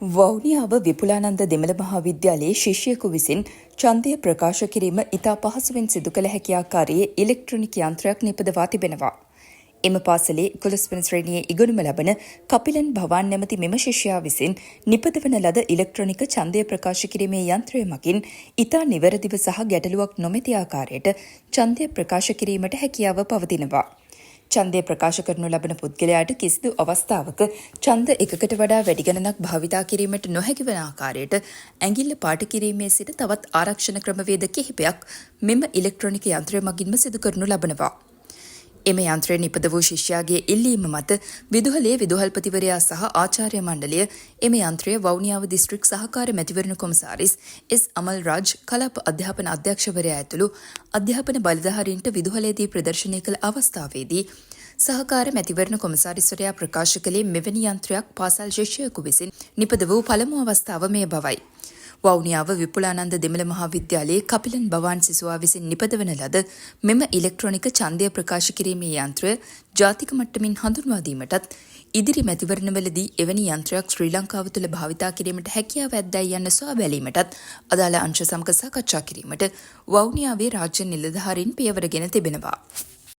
වවුනියාව විපුලානන්ද දෙමළ මහාවිද්‍යාලයේ ශිෂ්‍යයෙකු විසින් ඡන්දය ප්‍රකාශ කිරීම ඉතා පහසුවෙන් සිදු කළ හැකි ආකාරයේ ඉලෙක්ට්‍රොනික යන්ත්‍රයක් නිපදවා තිබෙනවා. එම පාසලේ 11 වන ශ්‍රේණියේ ඉගෙනුම ලබන කපිලන් භවන් නැමැති මෙම ශිෂ්‍යයා විසින් නිපදවන ලද ඉලෙක්ට්‍රොනික ඡන්දය ප්‍රකාශ කිරීමේ යන්ත්‍රය මගින් ඉතා නිවැරදිව සහ ගැටලුවක් නොමැති ආකාරයට ඡන්දය ප්‍රකාශ කිරීමට හැකියාව පවතිනවා. ඡන්දය ප්‍රකාශ කරනු ලබන පුද්ගලයාට කිසිදු අවස්ථාවක ඡන්ද එකකට වඩා වැඩි ගණනක් භාවිතා කිරීමට නොහැකි වන ආකාරයට ඇඟිල්ල පාට කිරීමේ සිට තවත් ආරක්ෂණ ක්‍රමවේද කිහිපයක් මෙම ඉලෙක්ට්‍රොනික යන්ත්‍රය මගින්ම සිදු කරනු ලබනවා. එම යන්ත්‍රය නිපද වූ ශිෂ්‍යයාගේ ඉල්ලීම මත විදුහලේ විදුහල්පතිවරයා සහ ආචාර්ය මණ්ඩලය එම යන්ත්‍රය වවුනියාව දිස්ත්‍රික් සහකාර මැතිවරණ කොමසාරිස් එස් අමල් රාජ් කලාප අධ්‍යාපන අධ්‍යක්ෂවරයා ඇතුළු අධ්‍යාපන බලධාරීන්ට විදුහලේදී ප්‍රදර්ශනය කළ අවස්ථාවේදී සහකාර මැතිවරණ කොමසාරිස්වරයා ප්‍රකාශ කළේ මෙවැනි යන්ත්‍රයක් පාසල් ශිෂ්‍යයෙකු විසින් නිපද වූ පළමු අවස්ථාව මේ බවයි. වවුනියාව විපුලානන්ද දෙමළ මහාවිද්‍යාලයේ කපිලන් භවන් සිසුවා විසින් නිපදවන ලද මෙම ඉලෙක්ට්‍රොනික ඡන්දය ප්‍රකාශ කිරීමේ යන්ත්‍රය ජාතික මට්ටමින් හඳුන්වා දීමටත් ඉදිරි මැතිවරණවලදී එවැනි යන්ත්‍රයක් ශ්‍රී ලංකාව තුළ භාවිතා කිරීමට හැකියාව ඇද්දැයි යන්න සොයා බැලීමටත් අදාළ අංශ සමග සාකච්ඡා කිරීමට වවුනියාවේ රාජ්‍ය නිලධාරීන් පියවරගෙන තිබෙනවා.